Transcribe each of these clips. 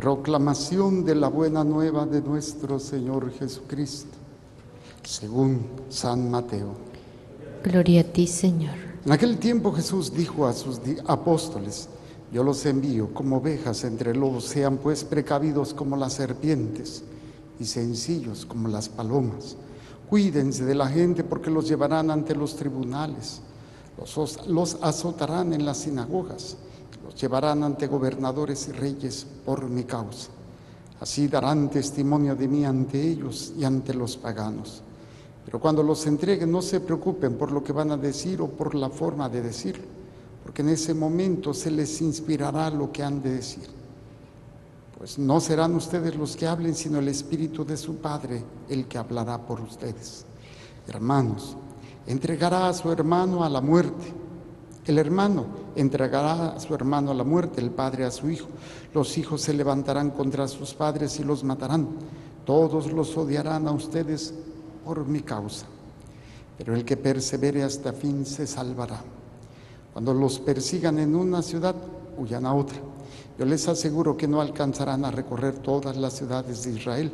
Proclamación de la buena nueva de nuestro Señor Jesucristo, según San Mateo. Gloria a ti, Señor. En aquel tiempo Jesús dijo a sus apóstoles: yo los envío como ovejas entre lobos, sean pues precavidos como las serpientes y sencillos como las palomas. Cuídense de la gente, porque los llevarán ante los tribunales, los azotarán en las sinagogas, los llevarán ante gobernadores y reyes por mi causa. Así darán testimonio de mí ante ellos y ante los paganos. Pero cuando los entreguen, no se preocupen por lo que van a decir o por la forma de decirlo, porque en ese momento se les inspirará lo que han de decir. Pues no serán ustedes los que hablen, sino el Espíritu de su Padre el que hablará por ustedes. Hermanos, entregará a su hermano a la muerte. El hermano entregará a su hermano a la muerte, el padre a su hijo. Los hijos se levantarán contra sus padres y los matarán. Todos los odiarán a ustedes por mi causa, pero el que persevere hasta fin se salvará. Cuando los persigan en una ciudad, huyan a otra. Yo les aseguro que no alcanzarán a recorrer todas las ciudades de Israel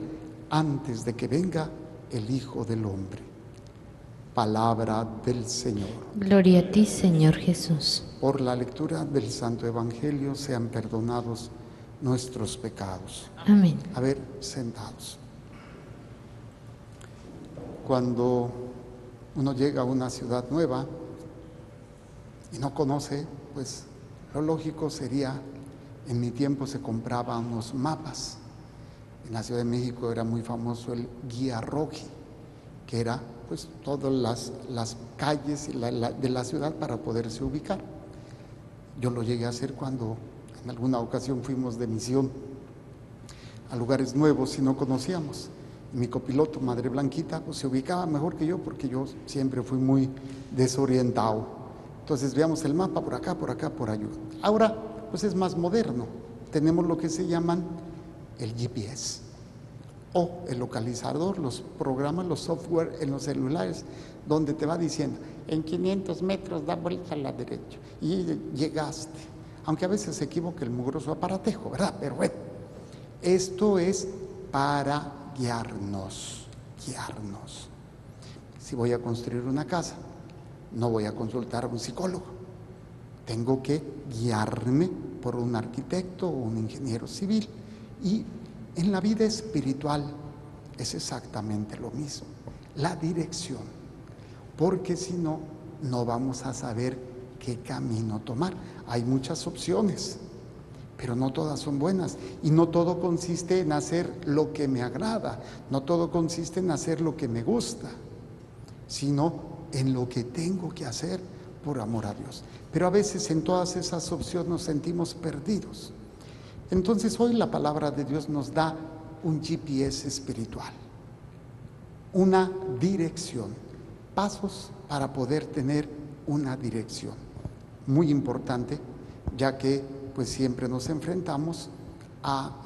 antes de que venga el Hijo del Hombre. Palabra del Señor. Gloria a ti, Señor Jesús. Por la lectura del Santo Evangelio sean perdonados nuestros pecados. Amén. A ver, sentados. Cuando uno llega a una ciudad nueva y no conoce, pues lo lógico sería, en mi tiempo se compraban unos mapas. En la Ciudad de México era muy famoso el guía Roji, que era pues todas las calles de la ciudad para poderse ubicar. Yo lo llegué a hacer cuando en alguna ocasión fuimos de misión a lugares nuevos y no conocíamos. Mi copiloto, Madre Blanquita, pues se ubicaba mejor que yo, porque yo siempre fui muy desorientado. Entonces veíamos el mapa por acá, por acá, por allá. Ahora pues es más moderno. Tenemos lo que se llaman el GPS o el localizador, los programas, los software en los celulares, donde te va diciendo: en 500 metros da vuelta a la derecha y llegaste. Aunque a veces se equivoca el mugroso aparatejo, ¿verdad? Pero bueno, esto es para guiarnos. Si voy a construir una casa, no voy a consultar a un psicólogo. Tengo que guiarme por un arquitecto o un ingeniero civil. Y en la vida espiritual es exactamente lo mismo, la dirección, porque si no, no vamos a saber qué camino tomar. Hay muchas opciones, pero no todas son buenas, y no todo consiste en hacer lo que me agrada, no todo consiste en hacer lo que me gusta, sino en lo que tengo que hacer por amor a Dios. Pero a veces en todas esas opciones nos sentimos perdidos. Entonces hoy la palabra de Dios nos da un GPS espiritual, una dirección, pasos para poder tener una dirección. Muy importante, ya que pues siempre nos enfrentamos a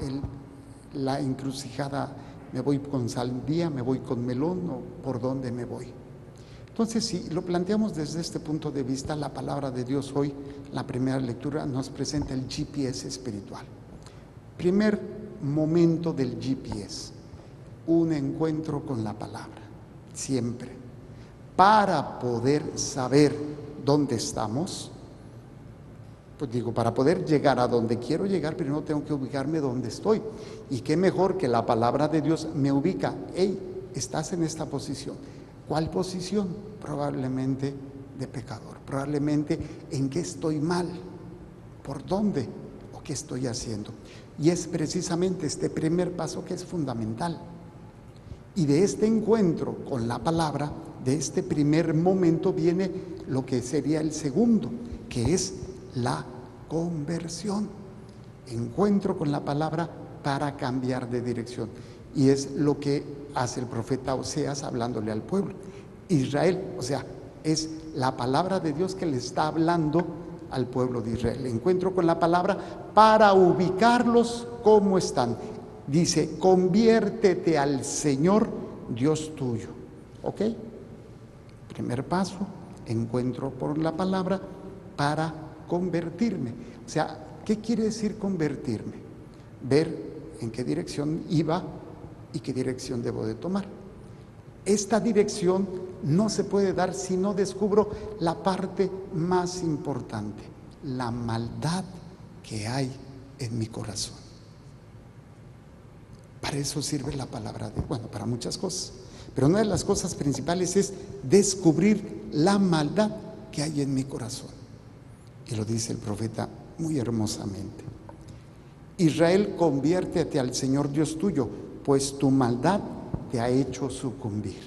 la encrucijada: me voy con sandía, me voy con melón, o por dónde me voy. Entonces, si lo planteamos desde este punto de vista, la palabra de Dios hoy, la primera lectura, nos presenta el GPS espiritual. Primer momento del GPS, un encuentro con la palabra, siempre. Para poder saber dónde estamos, pues digo, para poder llegar a donde quiero llegar, primero tengo que ubicarme donde estoy. Y qué mejor que la palabra de Dios me ubica. Hey, estás en esta posición. ¿Cuál posición? Probablemente de pecador, probablemente en qué estoy mal, por dónde o qué estoy haciendo. Y es precisamente este primer paso que es fundamental. Y de este encuentro con la palabra, de este primer momento, viene lo que sería el segundo, que es la conversión. Encuentro con la palabra para cambiar de dirección. Y es lo que hace el profeta Oseas hablándole al pueblo. Israel, o sea, es la palabra de Dios que le está hablando al pueblo de Israel. Encuentro con la palabra para ubicarlos como están. Dice: conviértete al Señor Dios tuyo. ¿Ok? Primer paso, encuentro por la palabra para convertirme. O sea, ¿qué quiere decir convertirme? Ver en qué dirección iba y qué dirección debo de tomar. Esta dirección no se puede dar si no descubro la parte más importante, la maldad que hay en mi corazón. Para eso sirve la palabra de, bueno, para muchas cosas, pero una de las cosas principales es descubrir la maldad que hay en mi corazón. Y lo dice el profeta muy hermosamente. Israel, conviértete al Señor Dios tuyo, pues tu maldad te ha hecho sucumbir.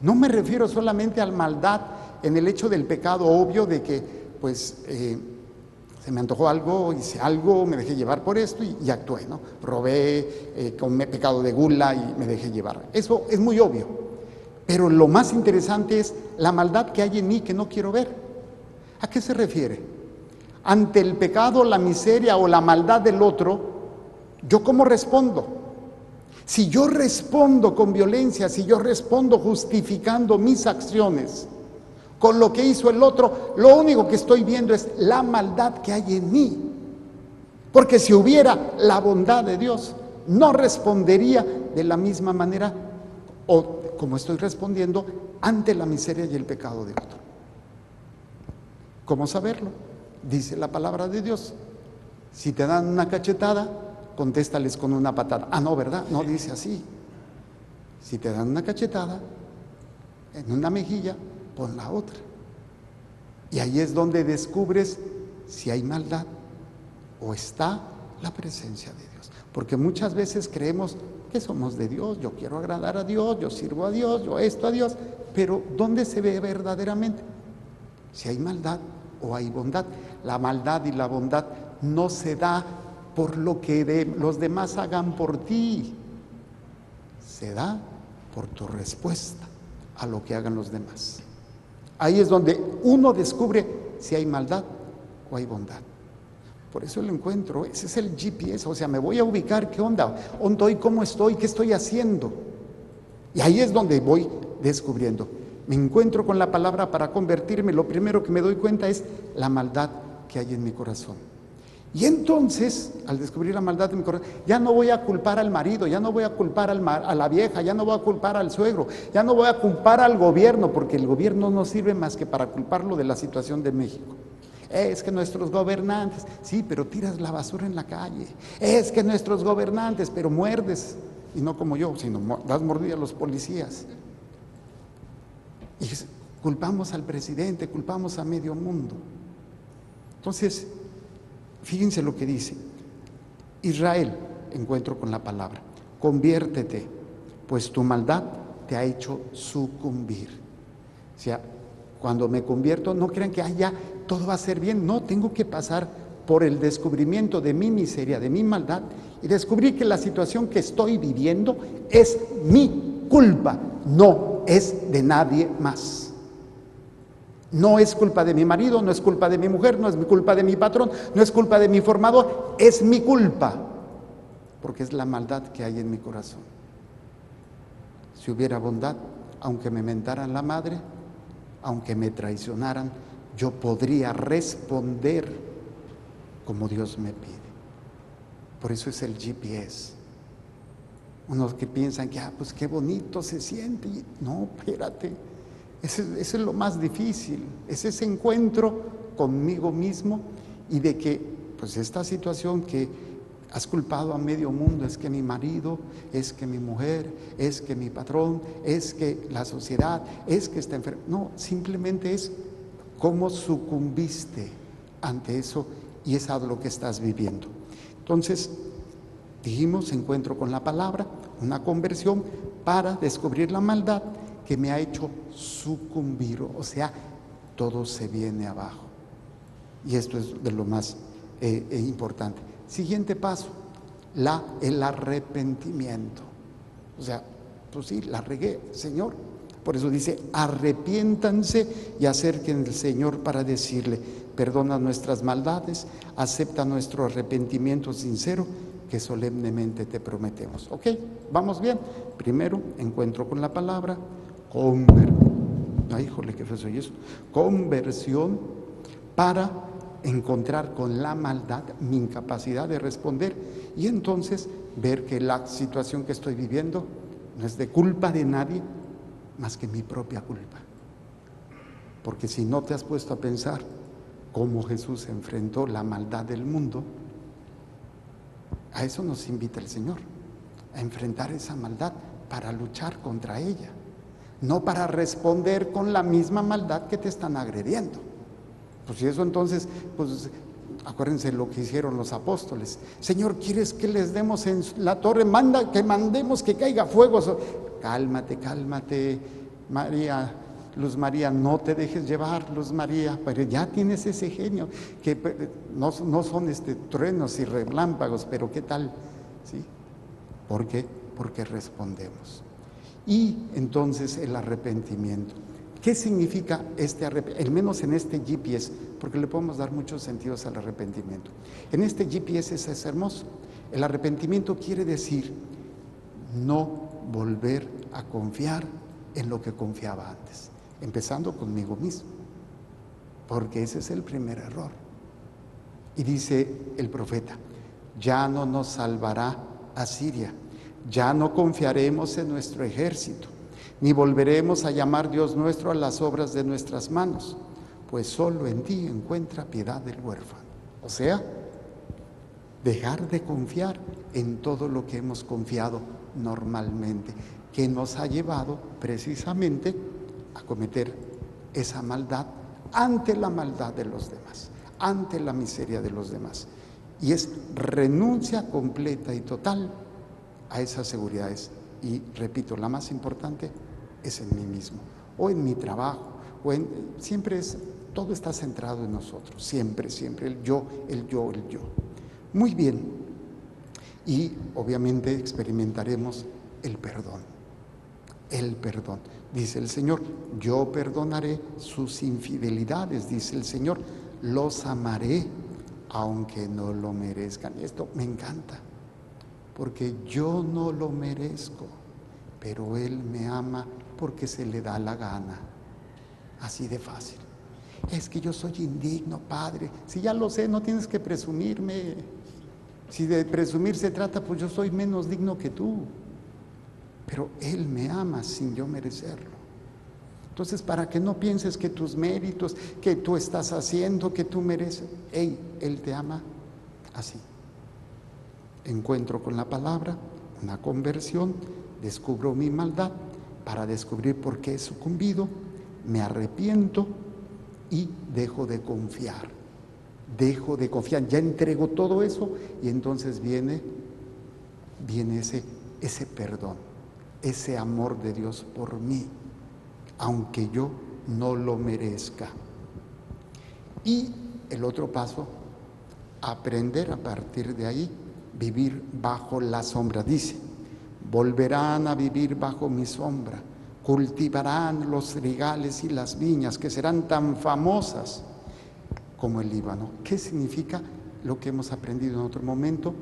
No me refiero solamente a la maldad en el hecho del pecado obvio de que pues se me antojó algo, hice algo, me dejé llevar por esto y actué, ¿no? Robé, comí pecado de gula y me dejé llevar. Eso es muy obvio. Pero lo más interesante es la maldad que hay en mí que no quiero ver. ¿A qué se refiere? Ante el pecado, la miseria o la maldad del otro, ¿yo cómo respondo? Si yo respondo con violencia, si yo respondo justificando mis acciones con lo que hizo el otro, lo único que estoy viendo es la maldad que hay en mí. Porque si hubiera la bondad de Dios, no respondería de la misma manera o como estoy respondiendo ante la miseria y el pecado de otro. ¿Cómo saberlo? Dice la palabra de Dios. Si te dan una cachetada, contéstales con una patada. Ah, no, ¿verdad? No dice así. Si te dan una cachetada en una mejilla, pon la otra. Y ahí es donde descubres si hay maldad o está la presencia de Dios. Porque muchas veces creemos que somos de Dios, yo quiero agradar a Dios, yo sirvo a Dios, yo esto a Dios, pero ¿dónde se ve verdaderamente? Si hay maldad o hay bondad. La maldad y la bondad no se da por lo que los demás hagan por ti, se da por tu respuesta a lo que hagan los demás. Ahí es donde uno descubre si hay maldad o hay bondad. Por eso lo encuentro, ese es el GPS, o sea, me voy a ubicar, ¿qué onda? ¿Dónde estoy? ¿Cómo estoy? ¿Qué estoy haciendo? Y ahí es donde voy descubriendo. Me encuentro con la palabra para convertirme, lo primero que me doy cuenta es la maldad que hay en mi corazón. Y entonces, al descubrir la maldad de mi corazón, ya no voy a culpar al marido, ya no voy a culpar a la vieja, ya no voy a culpar al suegro, ya no voy a culpar al gobierno, porque el gobierno no sirve más que para culparlo de la situación de México. Es que nuestros gobernantes, sí, pero tiras la basura en la calle. Es que nuestros gobernantes, pero muerdes, y no como yo, sino das mordida a los policías. Y culpamos al presidente, culpamos a medio mundo. Entonces, fíjense lo que dice. Israel, encuentro con la palabra, conviértete, pues tu maldad te ha hecho sucumbir. O sea, cuando me convierto, no crean que ya todo va a ser bien. No, tengo que pasar por el descubrimiento de mi miseria, de mi maldad, y descubrir que la situación que estoy viviendo es mi culpa, no es de nadie más. No es culpa de mi marido, no es culpa de mi mujer, no es culpa de mi patrón, no es culpa de mi formador, es mi culpa, porque es la maldad que hay en mi corazón. Si hubiera bondad, aunque me mentaran la madre, aunque me traicionaran, yo podría responder como Dios me pide. Por eso es el GPS. Unos que piensan que, pues qué bonito se siente. No, espérate. Ese es lo más difícil, es ese encuentro conmigo mismo y de que, pues esta situación que has culpado a medio mundo, es que mi marido, es que mi mujer, es que mi patrón, es que la sociedad, es que está enfermo. No, simplemente es cómo sucumbiste ante eso y es a lo que estás viviendo. Entonces, dijimos, encuentro con la palabra, una conversión para descubrir la maldad que me ha hecho sucumbir, o sea, todo se viene abajo. Y esto es de lo más importante. Siguiente paso, el arrepentimiento. O sea, pues sí, la regué, Señor. Por eso dice, arrepiéntanse y acerquen al Señor para decirle, perdona nuestras maldades, acepta nuestro arrepentimiento sincero, que solemnemente te prometemos. ¿Ok? ¿Vamos bien? Primero, encuentro con la palabra, conversión para encontrar con la maldad mi incapacidad de responder y entonces ver que la situación que estoy viviendo no es de culpa de nadie más que mi propia culpa. Porque si no te has puesto a pensar cómo Jesús enfrentó la maldad del mundo, a eso nos invita el Señor, a enfrentar esa maldad para luchar contra ella, no para responder con la misma maldad que te están agrediendo. Pues si eso entonces, pues acuérdense lo que hicieron los apóstoles. Señor, ¿quieres que les demos en la torre? Manda que mandemos que caiga fuego. Cálmate, cálmate, María, Luz María, no te dejes llevar, Luz María, pero ya tienes ese genio, que no son truenos y relámpagos, pero ¿qué tal? ¿Sí? ¿Por qué? Porque respondemos. Y entonces el arrepentimiento. ¿Qué significa al menos en este GPS? Porque le podemos dar muchos sentidos al arrepentimiento. En este GPS es hermoso. El arrepentimiento quiere decir no volver a confiar en lo que confiaba antes, empezando conmigo mismo, porque ese es el primer error. Y dice el profeta, ya no nos salvará Asiria, ya no confiaremos en nuestro ejército, ni volveremos a llamar Dios nuestro a las obras de nuestras manos, pues solo en ti encuentra piedad del huérfano. O sea, dejar de confiar en todo lo que hemos confiado normalmente, que nos ha llevado precisamente a cometer esa maldad ante la maldad de los demás, ante la miseria de los demás. Y es renuncia completa y total a esas seguridades. Y repito, la más importante es en mí mismo, o en mi trabajo, siempre todo está centrado en nosotros, siempre, el yo. Muy bien, y obviamente experimentaremos el perdón. Dice el Señor, yo perdonaré sus infidelidades, dice el Señor, los amaré aunque no lo merezcan. Esto me encanta, porque yo no lo merezco, pero Él me ama porque se le da la gana. Así de fácil. Es que yo soy indigno, Padre. Si ya lo sé, no tienes que presumirme. Si de presumir se trata, pues yo soy menos digno que tú. Pero Él me ama sin yo merecerlo. Entonces, para que no pienses que tus méritos, que tú estás haciendo, que tú mereces, Él te ama así. Encuentro con la palabra, una conversión, descubro mi maldad para descubrir por qué he sucumbido, me arrepiento y dejo de confiar, ya entrego todo eso y entonces viene ese perdón, ese amor de Dios por mí, aunque yo no lo merezca. Y el otro paso, aprender a partir de ahí, vivir bajo la sombra. Dice, volverán a vivir bajo mi sombra, cultivarán los trigales y las viñas que serán tan famosas como el Líbano. ¿Qué significa lo que hemos aprendido en otro momento?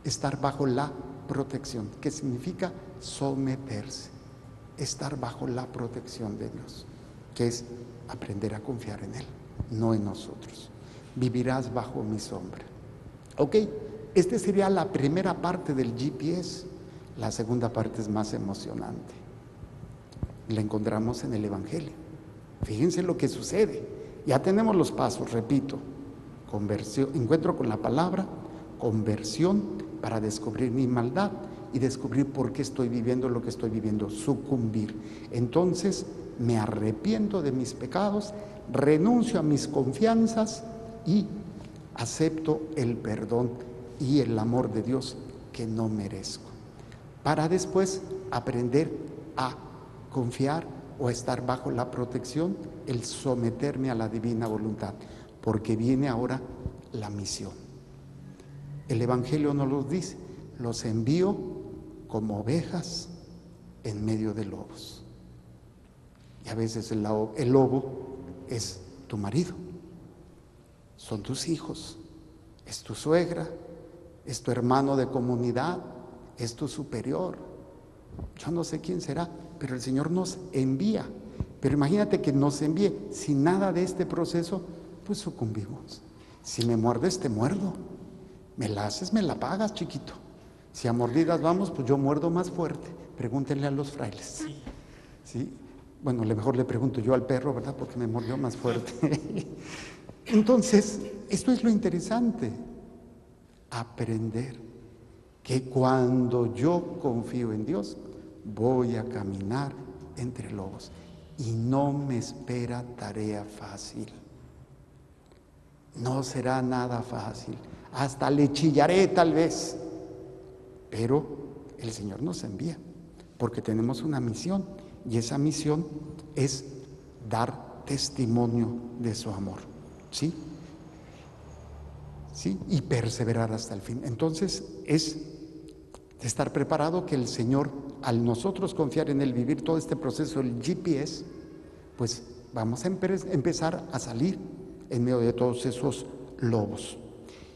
Estar bajo la protección. ¿Qué significa? Someterse. Estar bajo la protección de Dios, que es aprender a confiar en Él, no en nosotros. Vivirás bajo mi sombra. Ok, esta sería la primera parte del GPS. La segunda parte es más emocionante. La encontramos en el Evangelio. Fíjense lo que sucede. Ya tenemos los pasos, repito. Conversión, encuentro con la palabra, conversión para descubrir mi maldad y descubrir por qué estoy viviendo lo que estoy viviendo, sucumbir. Entonces me arrepiento de mis pecados, renuncio a mis confianzas y acepto el perdón y el amor de Dios que no merezco, para después aprender a confiar o estar bajo la protección, el someterme a la divina voluntad, porque viene ahora la misión. El Evangelio nos lo dice, los envío como ovejas en medio de lobos. Y a veces el lobo es tu marido, son tus hijos, es tu suegra, es tu hermano de comunidad, es tu superior. Yo no sé quién será, pero el Señor nos envía. Pero imagínate que nos envíe sin nada de este proceso, pues sucumbimos. Si me muerdes, te muerdo. Me la haces, me la pagas, chiquito. Si a mordidas vamos, pues yo muerdo más fuerte. Pregúntenle a los frailes. ¿Sí? Bueno, a lo mejor le pregunto yo al perro, ¿verdad? Porque me mordió más fuerte. Entonces, esto es lo interesante. Aprender que cuando yo confío en Dios, voy a caminar entre lobos. Y no me espera tarea fácil. No será nada fácil. Hasta le chillaré tal vez. Pero el Señor nos envía, porque tenemos una misión. Y esa misión es dar testimonio de su amor. ¿Sí? ¿Sí? Y perseverar hasta el fin. Entonces es estar preparado que el Señor, al nosotros confiar en Él, vivir todo este proceso, el GPS, pues vamos a empezar a salir en medio de todos esos lobos.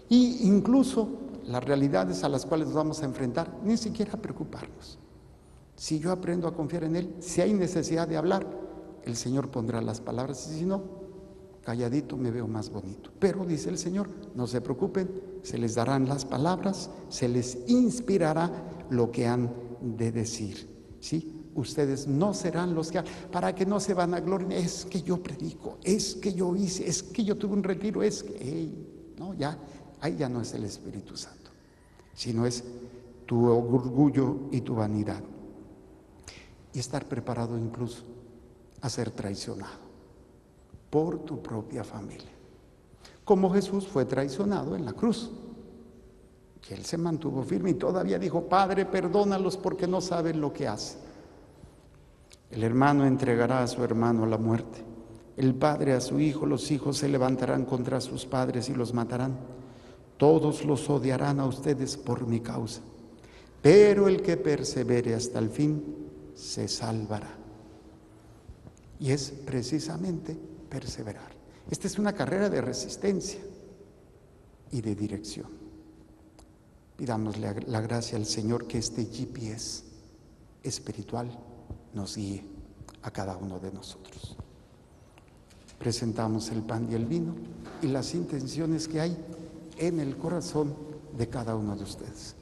Y incluso las realidades a las cuales nos vamos a enfrentar, ni siquiera preocuparnos. Si yo aprendo a confiar en Él, si hay necesidad de hablar, el Señor pondrá las palabras, y si no, calladito me veo más bonito. Pero dice el Señor, no se preocupen, se les darán las palabras, se les inspirará lo que han de decir. ¿Sí? Ustedes no serán los que, para que no se vanaglorien, es que yo predico, es que yo hice, es que yo tuve un retiro, es que, no, ya, ahí ya no es el Espíritu Santo, sino es tu orgullo y tu vanidad. Y estar preparado incluso a ser traicionado por tu propia familia. Como Jesús fue traicionado en la cruz, que Él se mantuvo firme y todavía dijo, Padre, perdónalos porque no saben lo que hacen. El hermano entregará a su hermano a la muerte, el padre a su hijo, los hijos se levantarán contra sus padres y los matarán. Todos los odiarán a ustedes por mi causa, pero el que persevere hasta el fin se salvará. Y es precisamente perseverar. Esta es una carrera de resistencia y de dirección. Pidámosle la gracia al Señor que este GPS espiritual nos guíe a cada uno de nosotros. Presentamos el pan y el vino y las intenciones que hay en el corazón de cada uno de ustedes.